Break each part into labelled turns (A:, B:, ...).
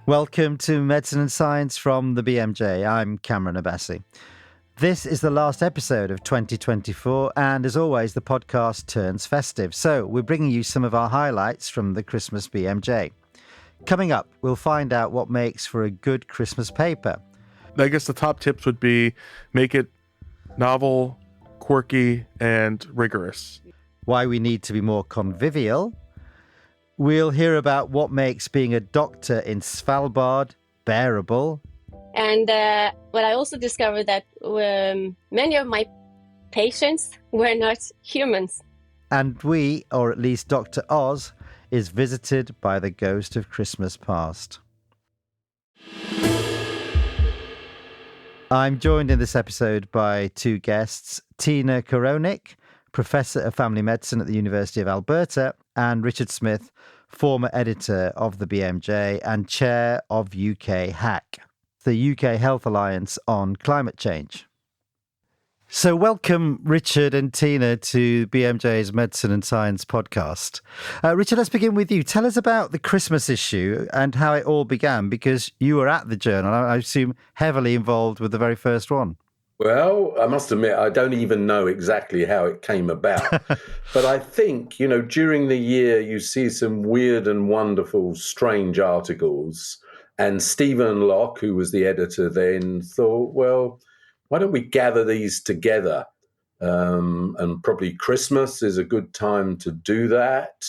A: Welcome to Medicine and Science from the BMJ. I'm Cameron Abassi. This is the last episode of 2024, and as always, the podcast turns festive. So we're bringing you some of our highlights from the Christmas BMJ. Coming up, we'll find out what makes for a good Christmas paper.
B: I guess the top tips would be make it novel, quirky, and rigorous.
A: Why we need to be more convivial. We'll hear about what makes being a doctor in Svalbard bearable.
C: And but I also discovered that many of my patients were not humans.
A: And we, or at least Dr. Oz, is visited by the ghost of Christmas past. I'm joined in this episode by two guests, Tina Koronik, Professor of Family Medicine at the University of Alberta, and Richard Smith, former editor of the BMJ and chair of UK HAC, the UK Health Alliance on Climate Change. So welcome, Richard and Tina, to BMJ's Medicine and Science podcast. Richard, let's begin with you. Tell us about the Christmas issue and how it all began, because you were at the journal, I assume heavily involved with the very first one.
D: Well, I must admit, I don't even know exactly how it came about. But I think, during the year, you see some weird and wonderful, strange articles. And Stephen Locke, who was the editor then, thought, well, why don't we gather these together? And probably Christmas is a good time to do that.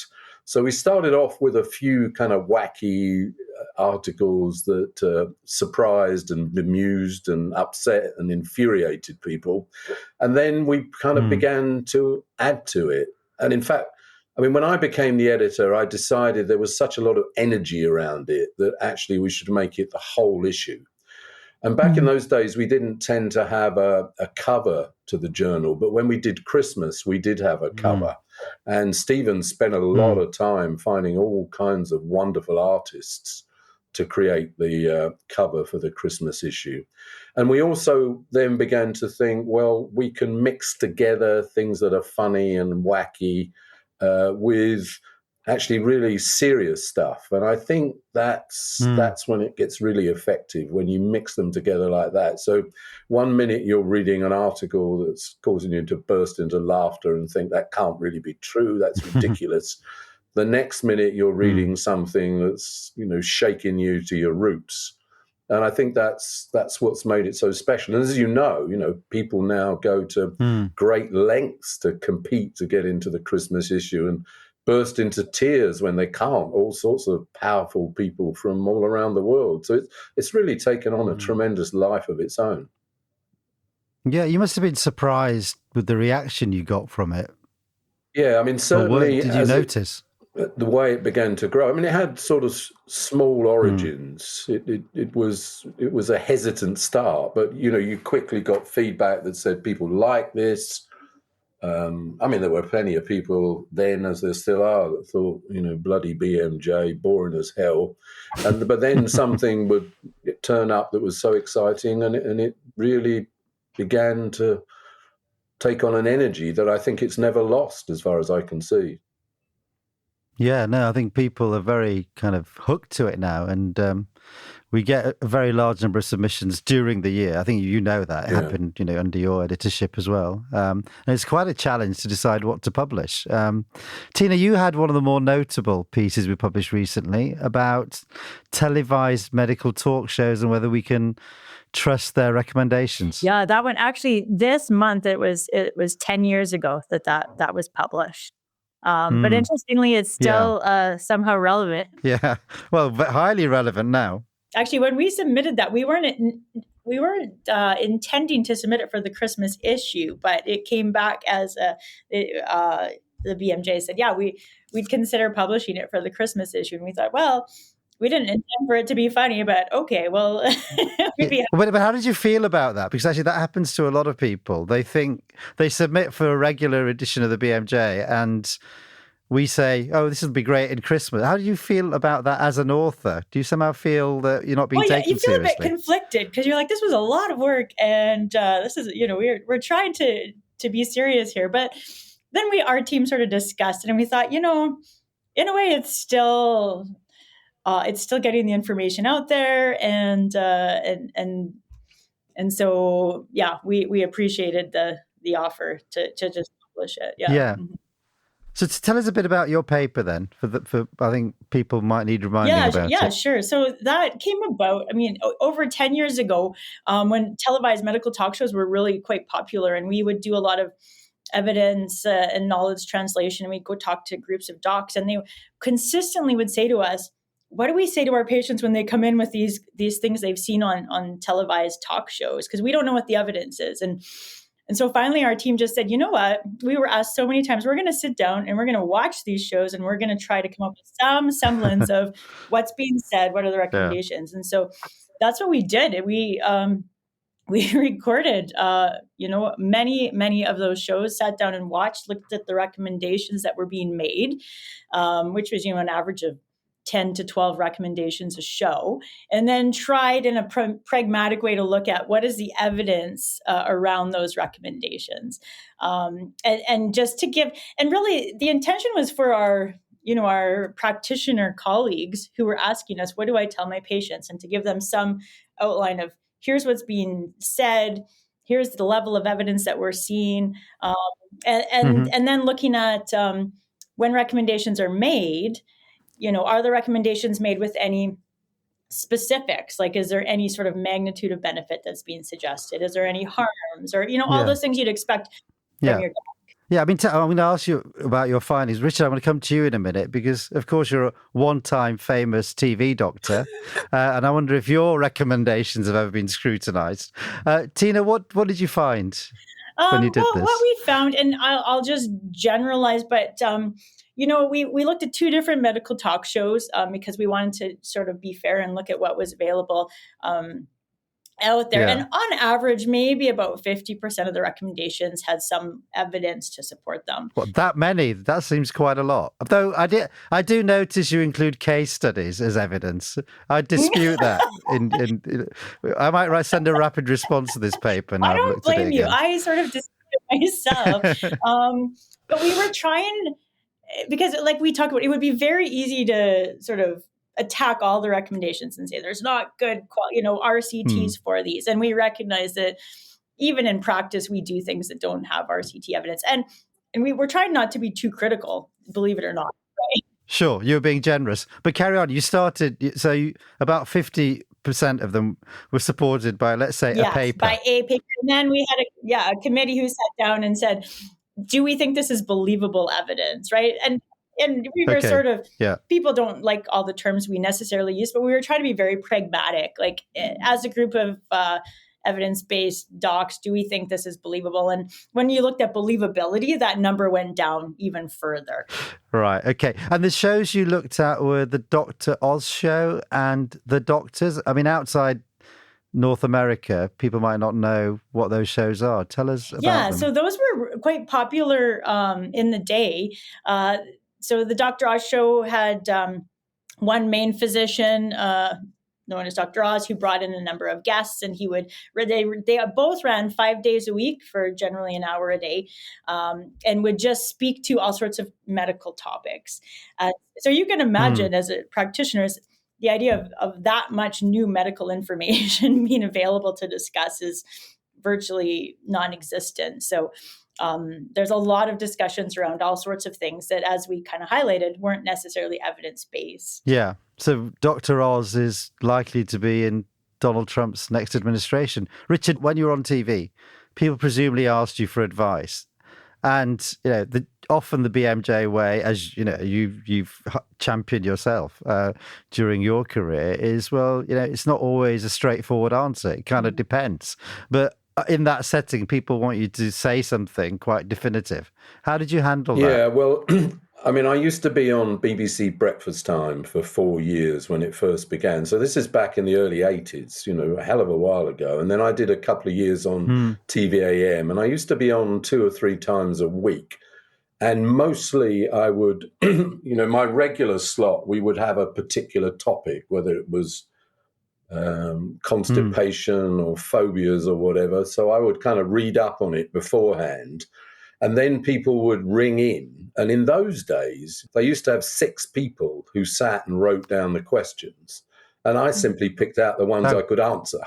D: So we started off with a few kind of wacky articles that surprised and bemused and upset and infuriated people. And then we kind of began to add to it. And in fact, when I became the editor, I decided there was such a lot of energy around it that actually we should make it the whole issue. And back in those days, we didn't tend to have a cover to the journal. But when we did Christmas, we did have a cover. And Stephen spent a lot of time finding all kinds of wonderful artists to create the cover for the Christmas issue. And we also then began to think, well, we can mix together things that are funny and wacky with actually really serious stuff. And I think that's when it gets really effective, when you mix them together like that. So one minute you're reading an article that's causing you to burst into laughter and think that can't really be true, that's ridiculous. The next minute you're reading something that's, shaking you to your roots. And I think that's what's made it so special. And as you know, people now go to great lengths to compete to get into the Christmas issue and burst into tears when they can't, all sorts of powerful people from all around the world. So it's really taken on a tremendous life of its own.
A: Yeah, you must have been surprised with the reaction you got from it.
D: Yeah, certainly.
A: What did you notice?
D: The way it began to grow. It had sort of small origins. It was a hesitant start, but, you quickly got feedback that said people like this. There were plenty of people then, as there still are, that thought, bloody BMJ, boring as hell. But then something would turn up that was so exciting, and it really began to take on an energy that I think it's never lost, as far as I can see.
A: Yeah, no, I think people are very kind of hooked to it now, and we get a very large number of submissions during the year. I think you know that. It happened, under your editorship as well. And it's quite a challenge to decide what to publish. Tina, you had one of the more notable pieces we published recently about televised medical talk shows and whether we can trust their recommendations.
E: Yeah, that one actually this month, it was 10 years ago that was published. But interestingly, it's still somehow relevant.
A: Yeah, well, highly relevant now.
E: Actually, when we submitted that, we weren't intending to submit it for the Christmas issue, but it came back as the BMJ said, yeah, we'd consider publishing it for the Christmas issue. And we thought, well, we didn't intend for it to be funny, but okay, well.
A: But how did you feel about that? Because actually that happens to a lot of people. They think they submit for a regular edition of the BMJ and we say, oh, this would be great in Christmas. How do you feel about that as an author? Do you somehow feel that you're not being taken seriously?
E: You feel a bit conflicted because you're like, this was a lot of work and this is, we're trying to be serious here. But then our team sort of discussed it and we thought, in a way it's still it's still getting the information out there, and so we appreciated the offer to just publish it.
A: Yeah. So tell us a bit about your paper then, for I think people might need reminding about it.
E: Yeah, sure. So that came about, over 10 years ago, when televised medical talk shows were really quite popular, and we would do a lot of evidence and knowledge translation, and we'd go talk to groups of docs, and they consistently would say to us, what do we say to our patients when they come in with these things they've seen on televised talk shows? Because we don't know what the evidence is. And so finally, our team just said, you know what? We were asked so many times, we're going to sit down and we're going to watch these shows, and we're going to try to come up with some semblance of what's being said, what are the recommendations. And so that's what we did. We recorded, many of those shows, sat down and watched, looked at the recommendations that were being made, which was, an average of 10 to 12 recommendations a show, and then tried in a pragmatic way to look at what is the evidence around those recommendations. And just to give, and really the intention was for our practitioner colleagues who were asking us, what do I tell my patients? And to give them some outline of, here's what's being said, here's the level of evidence that we're seeing. And then looking at when recommendations are made, are the recommendations made with any specifics? Like, is there any sort of magnitude of benefit that's being suggested? Is there any harms, or, all those things you'd expect from your doc?
A: Yeah, I'm going to ask you about your findings. Richard, I'm going to come to you in a minute because, of course, you're a one-time famous TV doctor, and I wonder if your recommendations have ever been scrutinized. Tina, what did you find when you did this?
E: What we found, and I'll just generalize, but we looked at two different medical talk shows because we wanted to sort of be fair and look at what was available out there. And on average, maybe about 50% of the recommendations had some evidence to support them.
A: What, that many? That seems quite a lot. Though I do notice you include case studies as evidence. I dispute that. I might send a rapid response to this paper now.
E: I don't blame you. I sort of dispute myself. But we were trying, because like we talked about, it would be very easy to sort of attack all the recommendations and say there's not good RCTs for these. And we recognize that even in practice, we do things that don't have RCT evidence. And we're trying not to be too critical, believe it or not. Right?
A: Sure, you're being generous. But carry on. You started, about 50% of them were supported by, let's say, a paper.
E: By a paper. And then we had a committee who sat down and said, do we think this is believable evidence, right? And we were sort of, people don't like all the terms we necessarily use, but we were trying to be very pragmatic. Like, as a group of evidence-based docs, do we think this is believable? And when you looked at believability, that number went down even further.
A: Right. Okay. And the shows you looked at were the Dr. Oz show and The Doctors. I mean, outside North America, people might not know what those shows are. Tell us about them.
E: So those were quite popular in the day. So the Dr. Oz show had one main physician, known as Dr. Oz, who brought in a number of guests, and they both ran 5 days a week for generally an hour a day, and would just speak to all sorts of medical topics. So you can imagine, as a practitioner, the idea of that much new medical information being available to discuss is virtually non-existent. So there's a lot of discussions around all sorts of things that, as we kind of highlighted, weren't necessarily evidence-based.
A: Yeah. So Dr. Oz is likely to be in Donald Trump's next administration. Richard, when you were on TV, people presumably asked you for advice. And, often the BMJ way, as you've championed yourself during your career, is, it's not always a straightforward answer. It kind of depends. But in that setting, people want you to say something quite definitive. How did you handle that?
D: Yeah, well, I mean, I used to be on BBC Breakfast Time for 4 years when it first began. So this is back in the early 80s, a hell of a while ago. And then I did a couple of years on TVAM, and I used to be on 2 or 3 times a week. And mostly I would, my regular slot, we would have a particular topic, whether it was constipation or phobias or whatever. So I would kind of read up on it beforehand. And then people would ring in. And in those days, they used to have 6 people who sat and wrote down the questions. And I simply picked out the ones I could answer.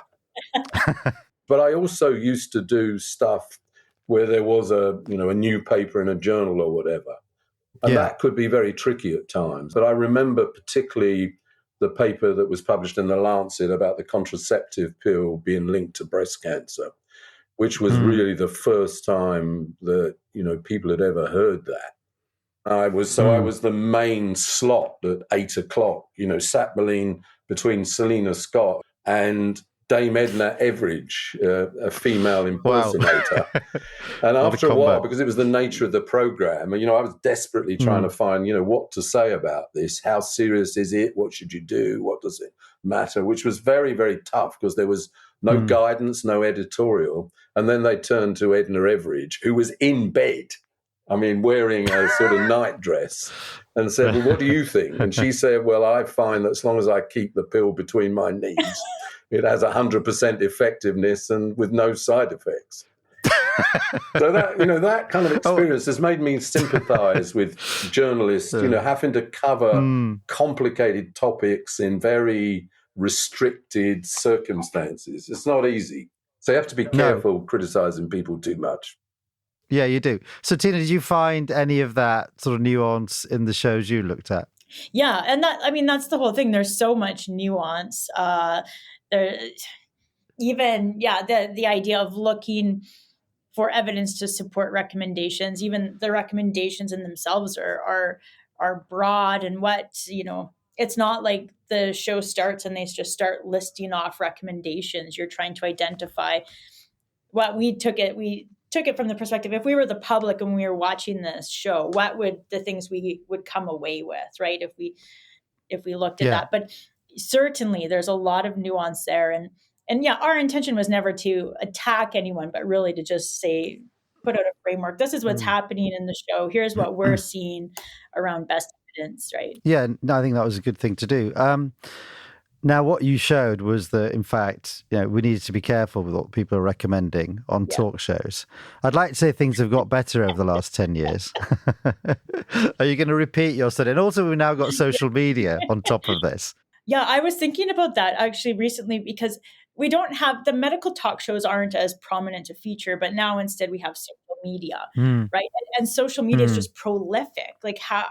D: But I also used to do stuff where there was a newspaper in a journal or whatever. And that could be very tricky at times. But I remember particularly the paper that was published in The Lancet about the contraceptive pill being linked to breast cancer, which was really the first time that, people had ever heard that. I was the main slot at 8:00, sat between Selena Scott and Dame Edna Everage, a female impersonator.
A: Wow.
D: And after a while, because it was the nature of the program, I was desperately trying to find, what to say about this. How serious is it? What should you do? What does it matter? Which was very, very tough because there was no guidance, no editorial. And then they turned to Edna Everage, who was in bed, wearing a sort of nightdress, and said, well, what do you think? And she said, well, I find that as long as I keep the pill between my knees, it has 100% effectiveness and with no side effects. So that kind of experience has made me sympathize with journalists, having to cover complicated topics in very restricted circumstances. It's not easy. So you have to be careful criticizing people too much.
A: Yeah, you do. So, Tina, did you find any of that sort of nuance in the shows you looked at?
E: Yeah, and that's the whole thing. There's so much nuance. The idea of looking for evidence to support recommendations, even the recommendations in themselves are broad, and it's not like the show starts and they just start listing off recommendations. You're trying to identify what we took it from the perspective, if we were the public and we were watching this show, what would the things we would come away with, right? If we looked at that. But certainly there's a lot of nuance there. And our intention was never to attack anyone, but really to just put out a framework. This is what's happening in the show. Here's what we're seeing around best evidence, right?
A: Yeah, no, I think that was a good thing to do. Now, what you showed was that, in fact, we needed to be careful with what people are recommending on talk shows. I'd like to say things have got better over the last 10 years. Are you going to repeat your study? And also, we've now got social media on top of this. Yeah,
E: I was thinking about that actually recently, because we don't have, the medical talk shows aren't as prominent a feature, but now instead we have social media, right? And social media is just prolific. Like how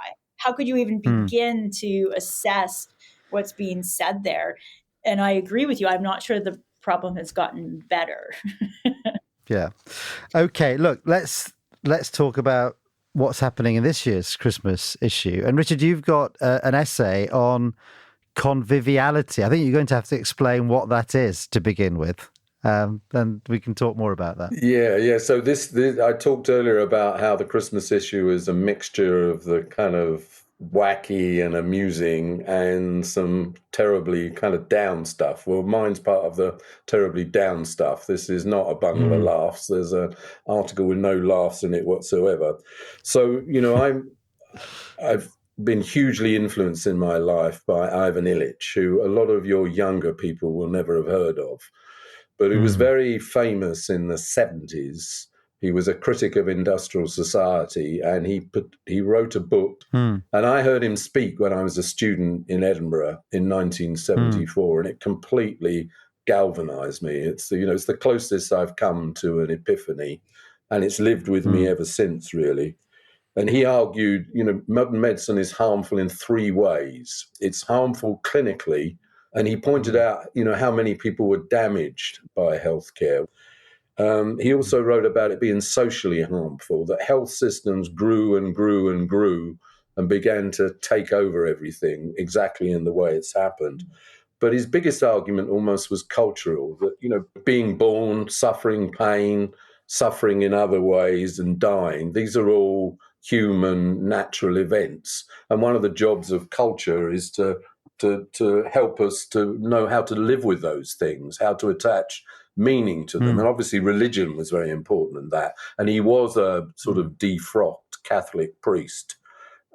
E: could you even begin to assess what's being said there? And I agree with you. I'm not sure the problem has gotten better.
A: Yeah. Okay. Look, let's talk about what's happening in this year's Christmas issue. And Richard, you've got an essay on conviviality. I think you're going to have to explain what that is to begin with. Then we can talk more about that.
D: Yeah. So this I talked earlier about how the Christmas issue is a mixture of the kind of wacky and amusing and some terribly kind of down stuff. Well, mine's part of the terribly down stuff. This is not a bundle of laughs. There's an article with no laughs in it whatsoever. So, I've been hugely influenced in my life by Ivan Illich, who a lot of your younger people will never have heard of. But he was very famous in the 70s. He was a critic of industrial society, and he wrote a book. And I heard him speak when I was a student in Edinburgh in 1974, and it completely galvanized me. It's it's the closest I've come to an epiphany, and it's lived with me ever since, really. And he argued, modern medicine is harmful in 3 ways. It's harmful clinically, and he pointed out, how many people were damaged by healthcare. He also wrote about it being socially harmful, that health systems grew and grew and grew and began to take over everything exactly in the way it's happened. But his biggest argument almost was cultural, that, being born, suffering pain, suffering in other ways and dying, these are all human, natural events. And one of the jobs of culture is to help us to know how to live with those things, how to attach meaning to them. And obviously religion was very important in that. And he was a sort of defrocked Catholic priest.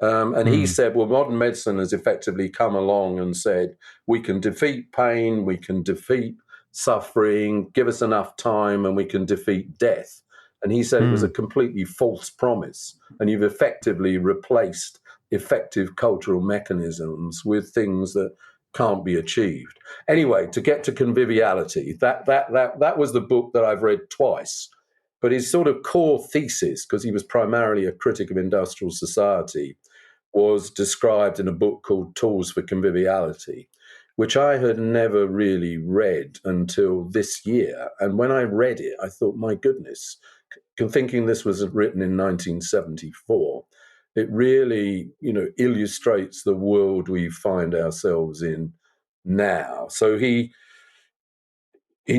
D: And he said, well, modern medicine has effectively come along and said, we can defeat pain, we can defeat suffering, give us enough time, and we can defeat death. And he said it was a completely false promise. And you've effectively replaced effective cultural mechanisms with things that can't be achieved. Anyway, to get to Conviviality, that was the book that I've read twice. But his sort of core thesis, because he was primarily a critic of industrial society, was described in a book called Tools for Conviviality, which I had never really read until this year. And when I read it, I thought, my goodness, thinking this was written in 1974, it really, illustrates the world we find ourselves in now. So he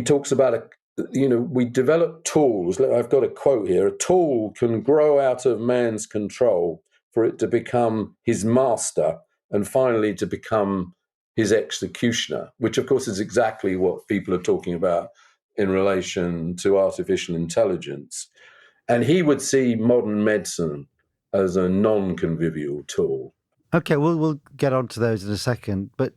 D: talks about we develop tools. I've got a quote here. A tool can grow out of man's control for it to become his master and finally to become his executioner, which of course is exactly what people are talking about in relation to artificial intelligence. And he would see modern medicine as a non-convivial tool.
A: Okay, we'll get on to those in a second. But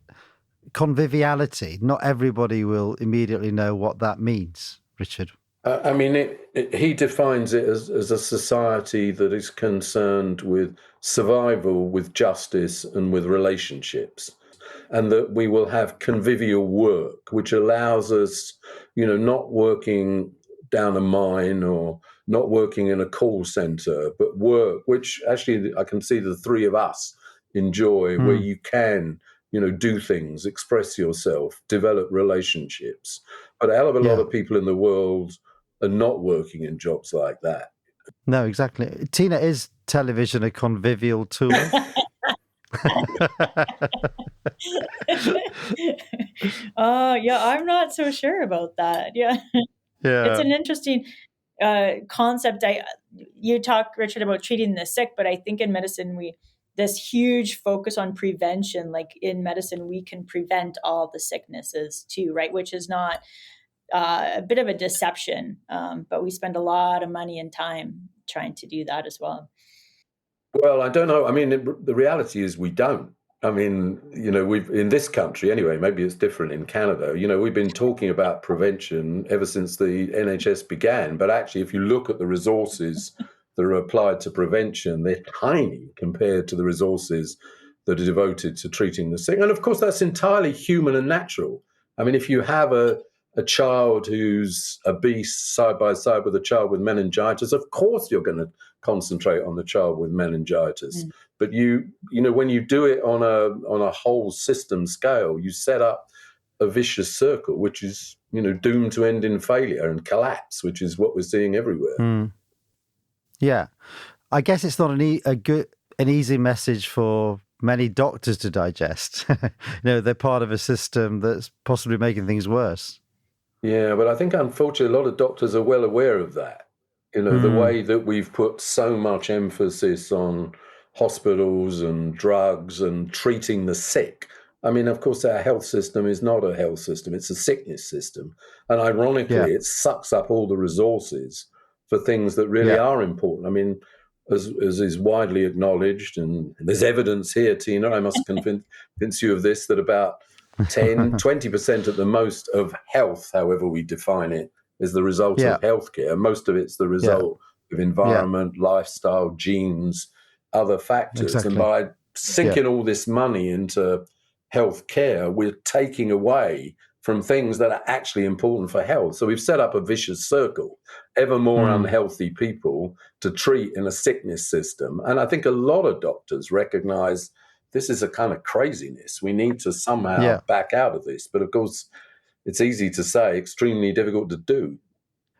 A: conviviality, not everybody will immediately know what that means, Richard.
D: He defines it as a society that is concerned with survival, with justice, and with relationships. And that we will have convivial work, which allows us, not working down a mine or not working in a call center, but work, which actually I can see the three of us enjoy, where you can, do things, express yourself, develop relationships. But a hell of a lot of people in the world are not working in jobs like that.
A: No, exactly. Tina, is television a convivial tool?
E: Yeah, I'm not so sure about that. Yeah. It's an interesting concept. You talk, Richard, about treating the sick, but I think in medicine this huge focus on prevention. Like in medicine, we can prevent all the sicknesses too, right? Which is not a bit of a deception, but we spend a lot of money and time trying to do that as well.
D: Well, I don't know. The reality is we don't. We've in this country anyway, maybe it's different in Canada. We've been talking about prevention ever since the NHS began. But actually, if you look at the resources that are applied to prevention, they're tiny compared to the resources that are devoted to treating the sick. And of course, that's entirely human and natural. If you have a child who's obese side by side with a child with meningitis, of course you're going to concentrate on the child with meningitis. But when you do it on a whole system scale, you set up a vicious circle, which is doomed to end in failure and collapse, which is what we're seeing everywhere.
A: Yeah, I guess it's not an easy message for many doctors to digest. They're part of a system that's possibly making things worse.
D: Yeah, but I think unfortunately a lot of doctors are well aware of that. The way that we've put so much emphasis on hospitals and drugs and treating the sick. Of course, our health system is not a health system. It's a sickness system. And ironically, it sucks up all the resources for things that really are important. As is widely acknowledged, and there's evidence here, Tina, I must convince you of this, that about 10, 20% at the most of health, however we define it, is the result of healthcare. Most of it's the result of environment, lifestyle, genes, other factors. Exactly. And by sinking all this money into healthcare, we're taking away from things that are actually important for health. So we've set up a vicious circle, ever more unhealthy people to treat in a sickness system. And I think a lot of doctors recognize this is a kind of craziness. We need to somehow back out of this. But of course, it's easy to say, extremely difficult to do.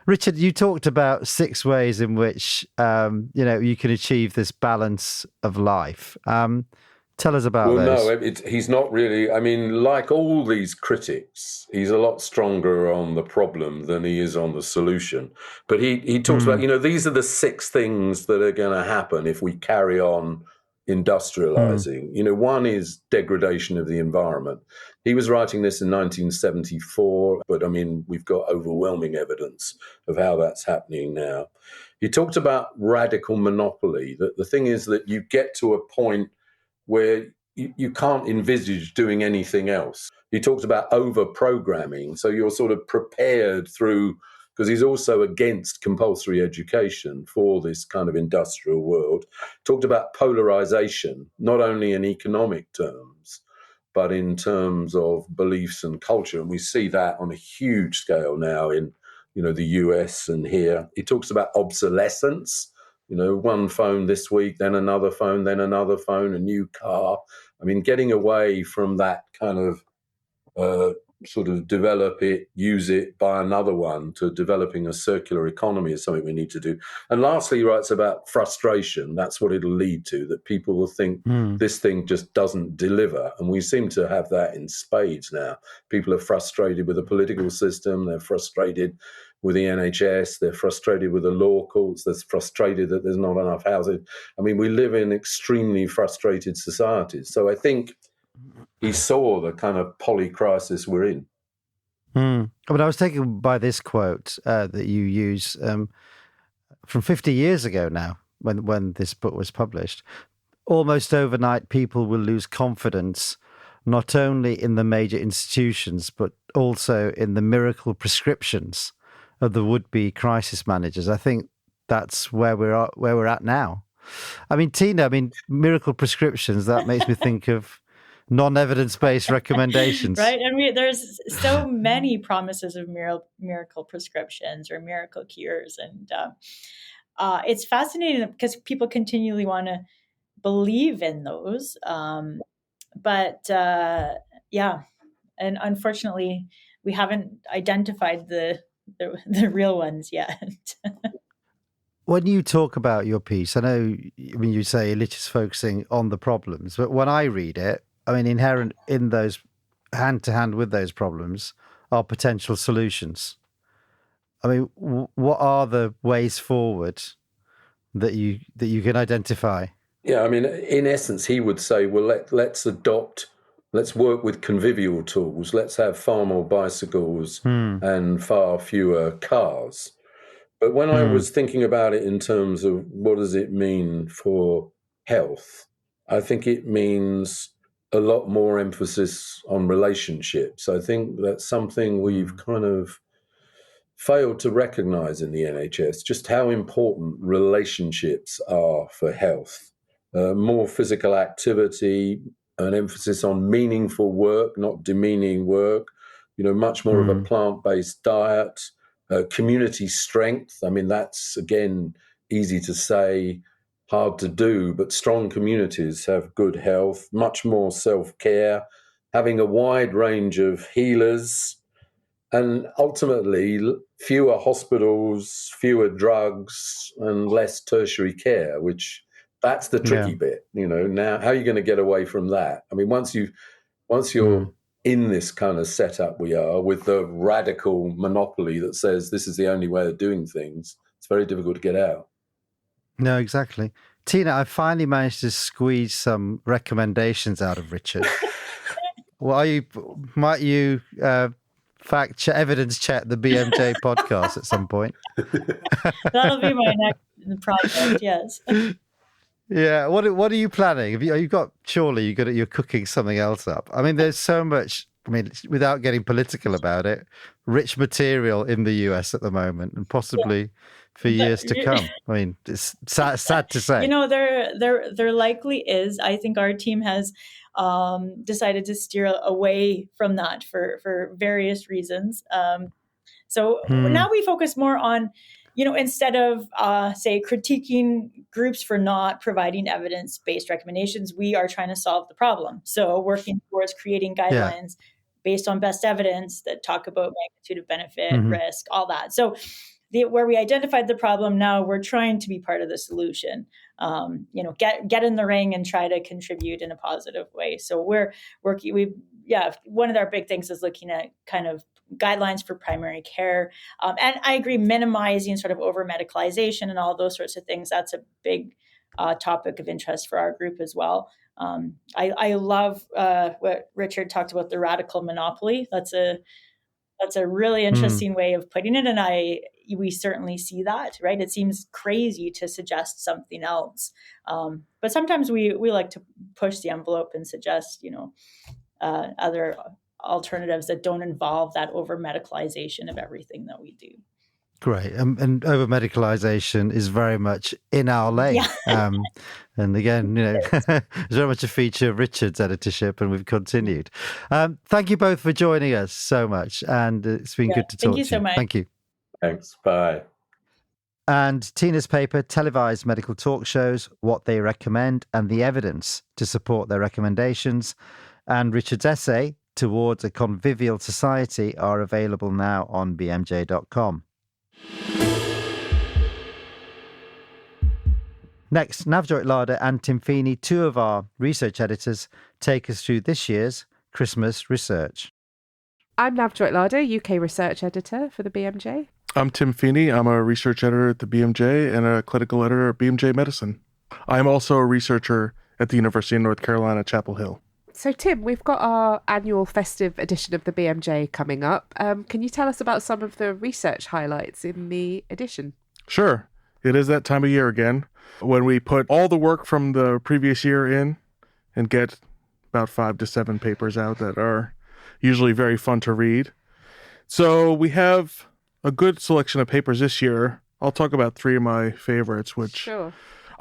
A: Richard, you talked about 6 ways in which, you can achieve this balance of life. Tell us about those.
D: Well, no, he's not really. Like all these critics, he's a lot stronger on the problem than he is on the solution. But he talks about, these are the 6 things that are going to happen if we carry on industrializing. One is degradation of the environment. He was writing this in 1974, but we've got overwhelming evidence of how that's happening now. He talked about radical monopoly. That the thing is that you get to a point where you can't envisage doing anything else. He talks about over-programming. So you're sort of prepared through because he's also against compulsory education for this kind of industrial world. Talked about polarization, not only in economic terms, but in terms of beliefs and culture. And we see that on a huge scale now in, the US and here. He talks about obsolescence, one phone this week, then another phone, a new car. I mean, getting away from that kind of sort of develop it, use it, buy another one, to developing a circular economy is something we need to do. And lastly, he writes about frustration. That's what it'll lead to, that people will think this thing just doesn't deliver. And we seem to have that in spades now. People are frustrated with the political system. They're frustrated with the NHS. They're frustrated with the law courts. They're frustrated that there's not enough housing. I mean, we live in extremely frustrated societies. So I think he saw the kind of polycrisis we're in.
A: But I was taken by this quote that you use from 50 years ago now, when this book was published. Almost overnight, people will lose confidence not only in the major institutions, but also in the miracle prescriptions of the would-be crisis managers. I think that's where we're at now. I mean, Tina, miracle prescriptions, that makes me think of non-evidence-based recommendations.
E: Right. And there's so many promises of miracle prescriptions or miracle cures. And it's fascinating because people continually want to believe in those. But and unfortunately, we haven't identified the real ones yet.
A: When you talk about your piece, I know, you say Illich is focusing on the problems, but when I read it, inherent in those, hand to hand with those problems, are potential solutions. What are the ways forward that you can identify?
D: Yeah, in essence, he would say, well, let's work with convivial tools. Let's have far more bicycles and far fewer cars. But when I was thinking about it in terms of what does it mean for health, I think it means a lot more emphasis on relationships. I think that's something we've kind of failed to recognize in the NHS, just how important relationships are for health. More physical activity, an emphasis on meaningful work, not demeaning work, much more of a plant-based diet, community strength. That's, again, easy to say, hard to do, but strong communities have good health, much more self-care, having a wide range of healers, and ultimately fewer hospitals, fewer drugs, and less tertiary care, which that's the tricky bit. Now, how are you going to get away from that? Once you're in this kind of setup we are, with the radical monopoly that says this is the only way of doing things, it's very difficult to get out.
A: No, exactly. Tina, I finally managed to squeeze some recommendations out of Richard. Might you evidence check the BMJ podcast at some point?
E: That'll be my next project. Yes.
A: Yeah. What are you planning? You're cooking something else up. There's so much. Without getting political about it, rich material in the US at the moment, and possibly for years to come. It's sad to say.
E: There likely is. I think our team has decided to steer away from that for various reasons. So now we focus more on, instead of, say, critiquing groups for not providing evidence-based recommendations, we are trying to solve the problem. So working towards creating guidelines based on best evidence that talk about magnitude of benefit, risk, all that. So where we identified the problem, now we're trying to be part of the solution. Get in the ring and try to contribute in a positive way. So we're working. One of our big things is looking at kind of guidelines for primary care. And I agree, minimizing sort of over medicalization and all those sorts of things. That's a big topic of interest for our group as well. I love what Richard talked about, the radical monopoly. That's a really interesting way of putting it. And we certainly see that, right? It seems crazy to suggest something else. But sometimes we like to push the envelope and suggest, other alternatives that don't involve that over medicalization of everything that we do.
A: Great. And over medicalization is very much in our lane.
E: Yeah.
A: And again, it's very much a feature of Richard's editorship, and we've continued. Thank you both for joining us so much. And it's been good to talk to you.
E: Thank you so much.
A: Thank you.
D: Thanks. Bye.
A: And Tina's paper, Televised Medical Talk Shows, What They Recommend and the Evidence to Support Their Recommendations, and Richard's essay, Towards a Convivial Society, are available now on bmj.com. Next, Navjoyt Ladher and Tim Feeny, two of our research editors, take us through this year's Christmas research.
F: I'm Navjoyt Ladher, UK research editor for the BMJ.
B: I'm Tim Feeny. I'm a research editor at the BMJ and a clinical editor at BMJ Medicine. I'm also a researcher at the University of North Carolina, Chapel Hill.
F: So, Tim, we've got our annual festive edition of the BMJ coming up. Can you tell us about some of the research highlights in the edition?
B: Sure. It is that time of year again when we put all the work from the previous year in and get about 5 to 7 papers out that are usually very fun to read. So we have a good selection of papers this year. I'll talk about 3 of my favorites, which...
F: Sure.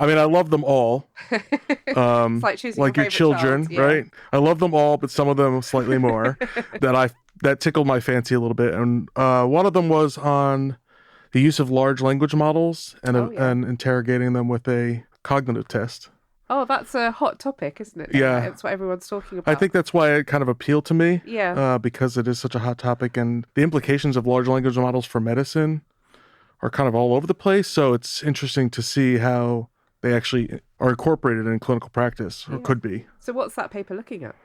B: I mean, I love them all.
F: It's like choosing
B: like your children,
F: child, yeah.
B: right? I love them all, but some of them slightly more that tickled my fancy a little bit. And one of them was on the use of large language models and interrogating them with a cognitive test.
F: Oh, that's a hot topic, isn't it?
B: Yeah.
F: That's what everyone's talking about.
B: I think that's why it kind of appealed to me.
F: Yeah.
B: Because it is such a hot topic, and the implications of large language models for medicine are kind of all over the place. So it's interesting to see how they actually are incorporated in clinical practice, or could be.
F: So what's that paper looking at?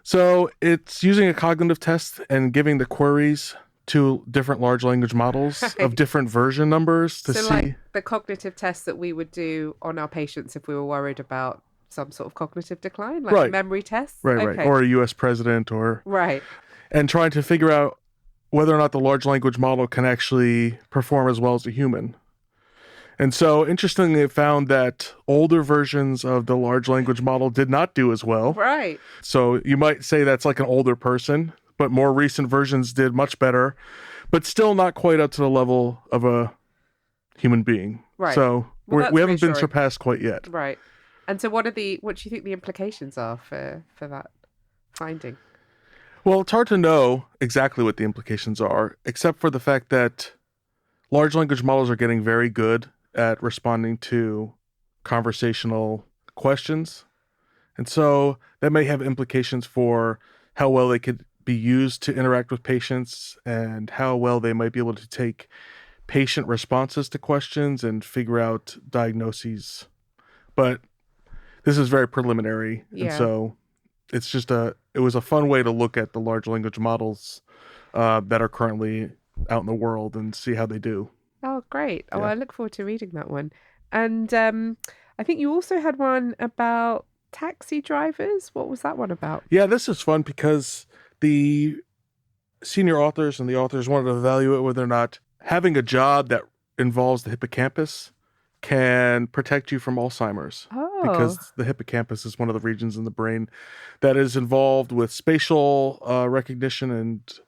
B: So it's using a cognitive test and giving the queries to different large language models of different version numbers to see.
F: Like the cognitive tests that we would do on our patients if we were worried about some sort of cognitive decline, like memory tests?
B: Right. Or a US president or...
F: Right.
B: And trying to figure out whether or not the large language model can actually perform as well as a human. And so, interestingly, it found that older versions of the large language model did not do as well.
F: Right.
B: So you might say that's like an older person, but more recent versions did much better, but still not quite up to the level of a human being.
F: Right.
B: So we haven't been surpassed quite yet.
F: Right. And so what do you think the implications are for that finding?
B: Well, it's hard to know exactly what the implications are, except for the fact that large language models are getting very good at responding to conversational questions. And so that may have implications for how well they could be used to interact with patients and how well they might be able to take patient responses to questions and figure out diagnoses. But this is very preliminary.
F: Yeah.
B: And so it's just it was a fun way to look at the large language models that are currently out in the world and see how they do.
F: Oh, great. Oh,
B: Yeah.
F: I look forward to reading that one. And I think you also had one about taxi drivers. What was that one about?
B: Yeah, this is fun because the senior authors and the authors wanted to evaluate whether or not having a job that involves the hippocampus can protect you from Alzheimer's.
F: Oh.
B: Because the hippocampus is one of the regions in the brain that is involved with spatial recognition and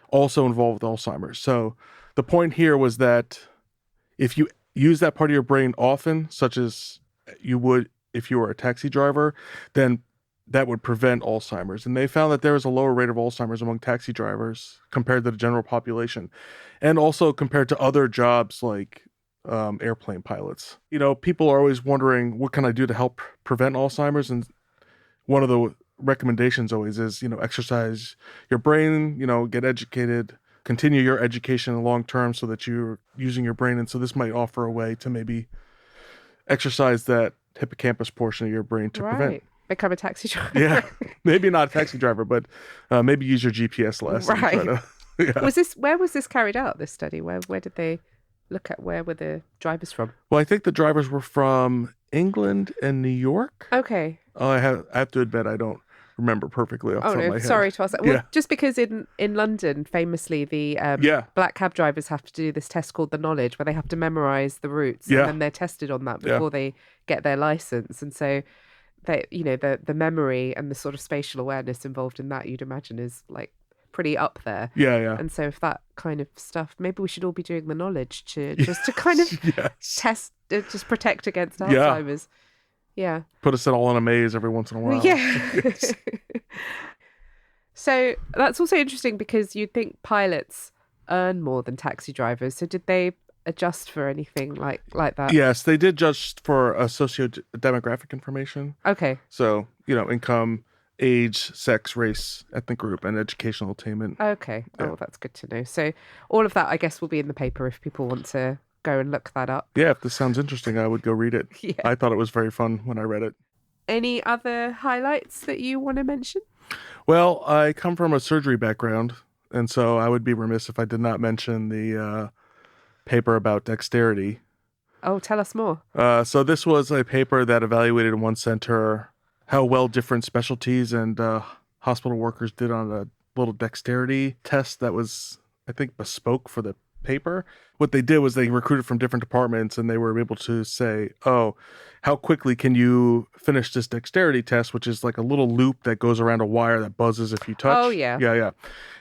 B: also involved with Alzheimer's. So the point here was that if you use that part of your brain often, such as you would if you were a taxi driver, then that would prevent Alzheimer's. And they found that there was a lower rate of Alzheimer's among taxi drivers compared to the general population, and also compared to other jobs like airplane pilots. You know, people are always wondering, what can I do to help prevent Alzheimer's? And one of the recommendations always is, exercise your brain, get educated, continue your education long term so that you're using your brain. And so this might offer a way to maybe exercise that hippocampus portion of your brain to prevent.
F: Become a taxi driver.
B: Yeah, maybe not a taxi driver, but maybe use your GPS less.
F: Right.
B: Yeah.
F: Where was this carried out, this study? Where did they look at, where were the drivers from?
B: Well, I think the drivers were from England and New York.
F: Okay.
B: I have to admit I don't remember perfectly off the top of my head.
F: Sorry to ask that. Well,
B: Yeah.
F: just because in London, famously, the black cab drivers have to do this test called the Knowledge, where they have to memorize the routes, and then they're tested on that before they get their license. And so, the memory and the sort of spatial awareness involved in that, you'd imagine, is like pretty up there.
B: Yeah.
F: And so if that kind of stuff, maybe we should all be doing the knowledge just to kind of test, just protect against Alzheimer's. Yeah.
B: Put us all in a maze every once in a while.
F: Yeah. So that's also interesting because you'd think pilots earn more than taxi drivers. So did they adjust for anything like that?
B: Yes, they did just for socio-demographic information.
F: Okay.
B: So, income, age, sex, race, ethnic group, and educational attainment.
F: Okay.
B: Yeah.
F: Oh, that's good to know. So all of that, I guess, will be in the paper if people want to go and look that up.
B: Yeah, if this sounds interesting, I would go read it.
F: Yeah.
B: I thought it was very fun when I read it.
F: Any other highlights that you want to mention?
B: Well, I come from a surgery background, and so I would be remiss if I did not mention the paper about dexterity.
F: Oh, tell us more.
B: So this was a paper that evaluated in one center how well different specialties and hospital workers did on a little dexterity test that was, I think, bespoke for the paper. What they did was they recruited from different departments, and they were able to say, oh, how quickly can you finish this dexterity test, which is like a little loop that goes around a wire that buzzes if you touch.
F: Oh, yeah.
B: Yeah.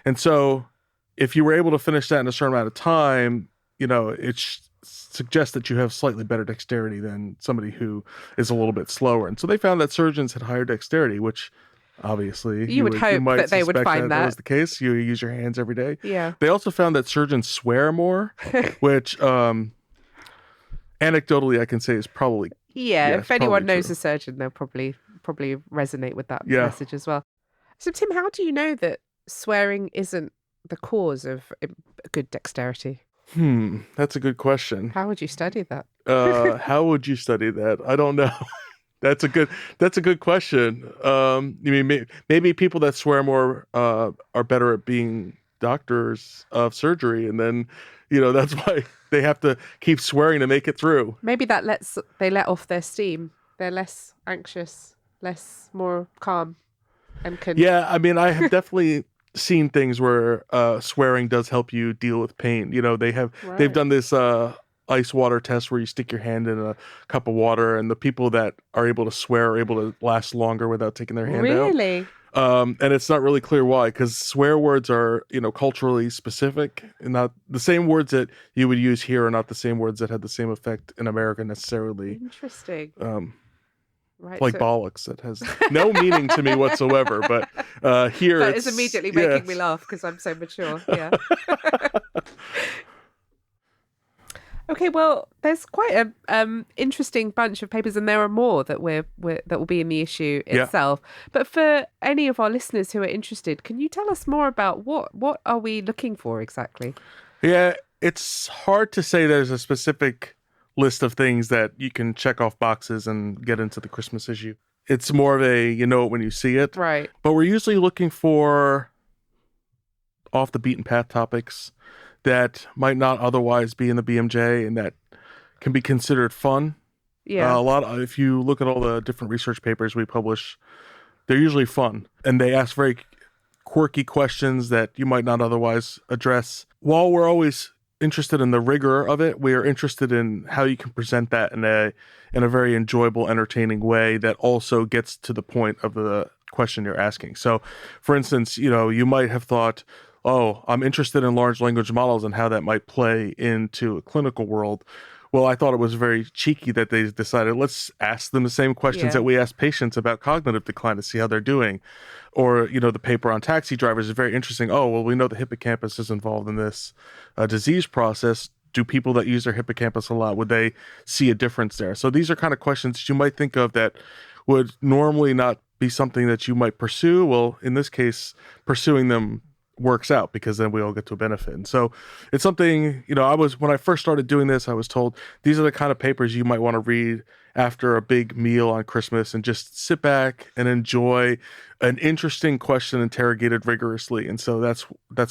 B: And so if you were able to finish that in a certain amount of time, it suggests that you have slightly better dexterity than somebody who is a little bit slower. And so they found that surgeons had higher dexterity, which obviously
F: you would hope that they would find that
B: was the case. You use your hands every day.
F: Yeah.
B: They also found that surgeons swear more, which anecdotally I can say is probably
F: if anyone knows a surgeon, they'll probably resonate with that message as well. So Tim, how do you know that swearing isn't the cause of good dexterity?
B: That's a good question.
F: How would you study that?
B: How would you study that? I don't know. That's a good question. Maybe people that swear more are better at being doctors of surgery, and then that's why they have to keep swearing to make it through.
F: Maybe that they let off their steam. They're less anxious, more calm, and can.
B: Yeah, I have definitely seen things where swearing does help you deal with pain. They've done this ice water test where you stick your hand in a cup of water, and the people that are able to swear are able to last longer without taking their hand out.
F: Really?
B: And it's not really clear why, because swear words are, culturally specific, and not the same words that you would use here are not the same words that had the same effect in America necessarily.
F: Interesting. Right,
B: like bollocks, that has no meaning to me whatsoever. But here
F: that is immediately making me laugh because I'm so mature. Yeah. Okay, well, there's quite a interesting bunch of papers, and there are more that that will be in the issue itself. But for any of our listeners who are interested, can you tell us more about what are we looking for exactly?
B: Yeah, it's hard to say there's a specific list of things that you can check off boxes and get into the Christmas issue. It's more of a it when you see it.
F: Right.
B: But we're usually looking for off the beaten path topics that might not otherwise be in the BMJ and that can be considered fun.
F: Yeah.
B: If you look at all the different research papers we publish, they're usually fun, and they ask very quirky questions that you might not otherwise address. While we're always interested in the rigor of it, we are interested in how you can present that in a very enjoyable, entertaining way that also gets to the point of the question you're asking. So, for instance, you might have thought, oh, I'm interested in large language models and how that might play into a clinical world. Well, I thought it was very cheeky that they decided, let's ask them the same questions that we ask patients about cognitive decline to see how they're doing. Or, the paper on taxi drivers is very interesting. Oh, well, we know the hippocampus is involved in this disease process. Do people that use their hippocampus a lot, would they see a difference there? So these are kind of questions that you might think of that would normally not be something that you might pursue. Well, in this case, pursuing them works out because then we all get to a benefit. And so it's something, when I first started doing this, I was told these are the kind of papers you might want to read after a big meal on Christmas and just sit back and enjoy an interesting question interrogated rigorously. And so that's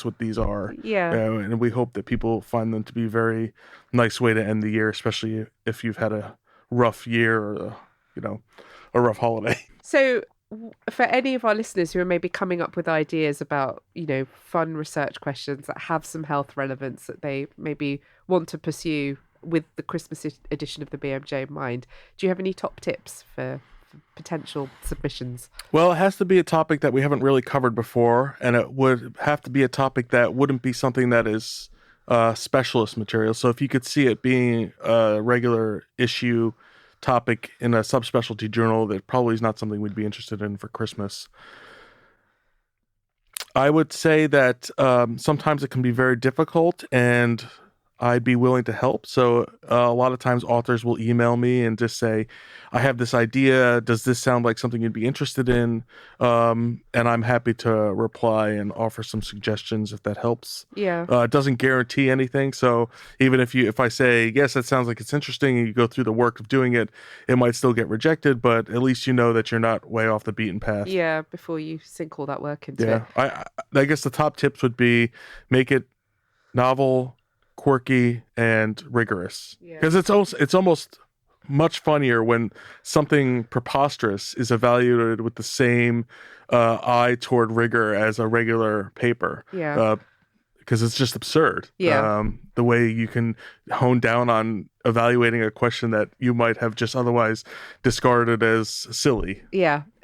B: what these are.
F: Yeah.
B: And we hope that people find them to be a very nice way to end the year, especially if you've had a rough year or, a rough holiday.
F: So for any of our listeners who are maybe coming up with ideas about, fun research questions that have some health relevance that they maybe want to pursue with the Christmas edition of the BMJ in mind, do you have any top tips for for potential submissions?
B: Well, it has to be a topic that we haven't really covered before, and it would have to be a topic that wouldn't be something that is specialist material. So if you could see it being a regular issue topic in a subspecialty journal, that probably is not something we'd be interested in for Christmas. I would say that sometimes it can be very difficult, and I'd be willing to help. So a lot of times authors will email me and just say, I have this idea. Does this sound like something you'd be interested in? And I'm happy to reply and offer some suggestions if that helps.
F: Yeah.
B: It doesn't guarantee anything. So even if I say, yes, that sounds like it's interesting, and you go through the work of doing it, it might still get rejected, but at least you know that you're not way off the beaten path.
F: Yeah, before you sink all that work into it.
B: Yeah. I guess the top tips would be make it novel, quirky, and rigorous, because it's almost much funnier when something preposterous is evaluated with the same eye toward rigor as a regular paper. Because it's just absurd. The way you can hone down on evaluating a question that you might have just otherwise discarded as silly.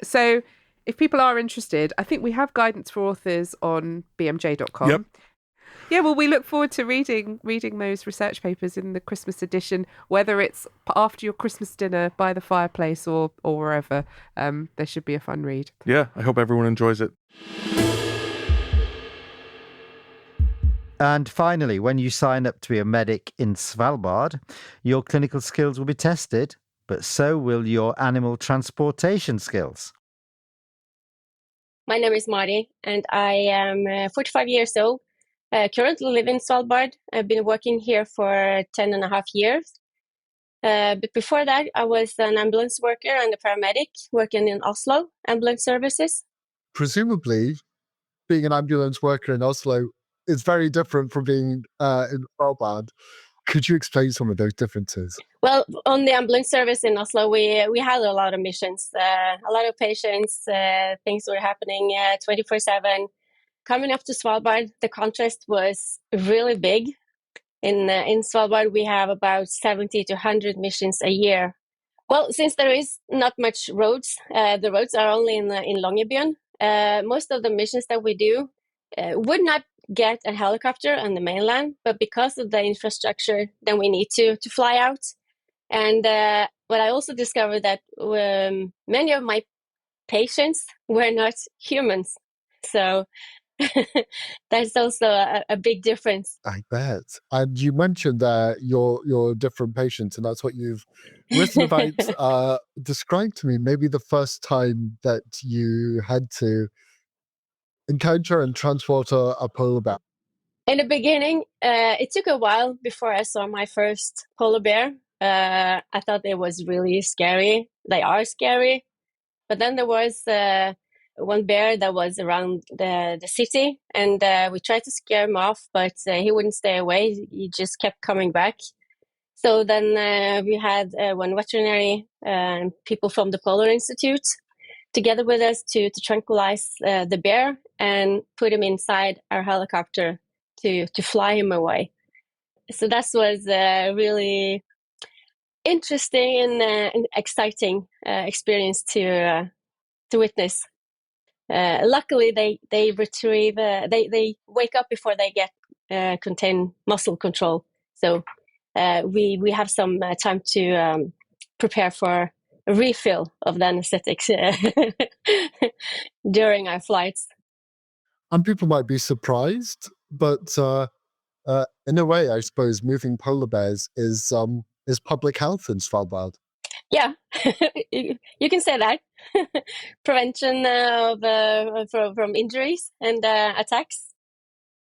F: So if people are interested, I think we have guidance for authors on bmj.com.
B: Yep.
F: Yeah, well, we look forward to reading those research papers in the Christmas edition, whether it's after your Christmas dinner by the fireplace or wherever. There should be a fun read.
B: Yeah, I hope everyone enjoys it.
A: And finally, when you sign up to be a medic in Svalbard, your clinical skills will be tested, but so will your animal transportation skills.
C: My name is Mari, and I am 45 years old. Currently live in Svalbard. I've been working here for 10 and a half years. But before that, I was an ambulance worker and a paramedic working in Oslo ambulance services.
G: Presumably, being an ambulance worker in Oslo is very different from being in Svalbard. Could you explain some of those differences?
C: Well, on the ambulance service in Oslo, we had a lot of missions, a lot of patients, things were happening 24/7. Coming up to Svalbard, the contrast was really big. In Svalbard, we have about 70 to 100 missions a year. Well, since there is not much roads, the roads are only in Longyearbyen. Most of the missions that we do would not get a helicopter on the mainland, but because of the infrastructure, then we need to fly out. And what I also discovered that many of my patients were not humans. So that's also a big difference.
G: I bet. And you mentioned that your different patients, and that's what you've written about. Describe to me maybe the first time that you had to encounter and transport a polar bear.
C: In the beginning, it took a while before I saw my first polar bear. I thought it was really scary. They are scary. But then there was one bear that was around the city, and we tried to scare him off, but he wouldn't stay away. He just kept coming back. So then we had one veterinary people from the Polar Institute together with us to tranquilize the bear and put him inside our helicopter to fly him away. So that was really interesting and exciting experience to witness. Luckily, they retrieve. They wake up before they get contain muscle control. So we have some time to prepare for a refill of the anesthetics during our flights.
G: And people might be surprised, but in a way, I suppose moving polar bears is public health in Svalbard.
C: Yeah, you can say that. Prevention of from injuries and attacks.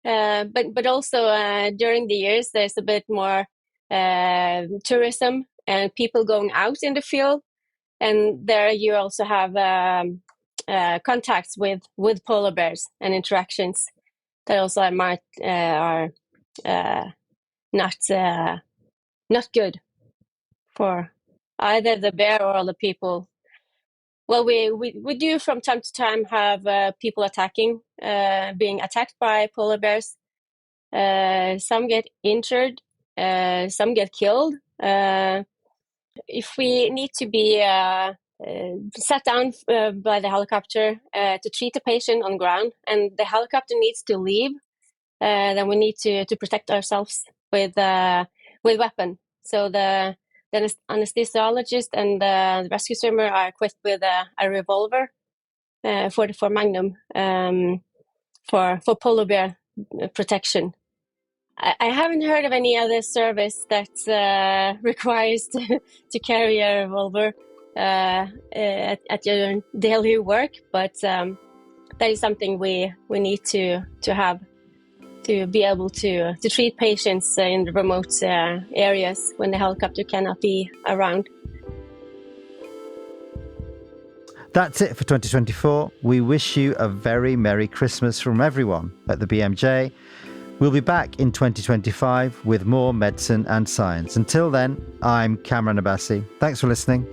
C: But also during the years, there's a bit more tourism and people going out in the field. And there you also have contacts with polar bears and interactions that also are not good for either the bear or the people. Well, we do from time to time have people being attacked by polar bears. Some get injured, some get killed. If we need to be sat down by the helicopter to treat the patient on ground, and the helicopter needs to leave, then we need to protect ourselves with weapon. So the anesthesiologist and the rescue swimmer are equipped with a revolver, 44 Magnum, for polar bear protection. I haven't heard of any other service that requires to carry a revolver at your daily work, but that is something we need to have, to be able to treat patients in the remote areas when the helicopter cannot be around.
A: That's it for 2024. We wish you a very Merry Christmas from everyone at the BMJ. We'll be back in 2025 with more medicine and science. Until then, I'm Cameron Abbasi. Thanks for listening.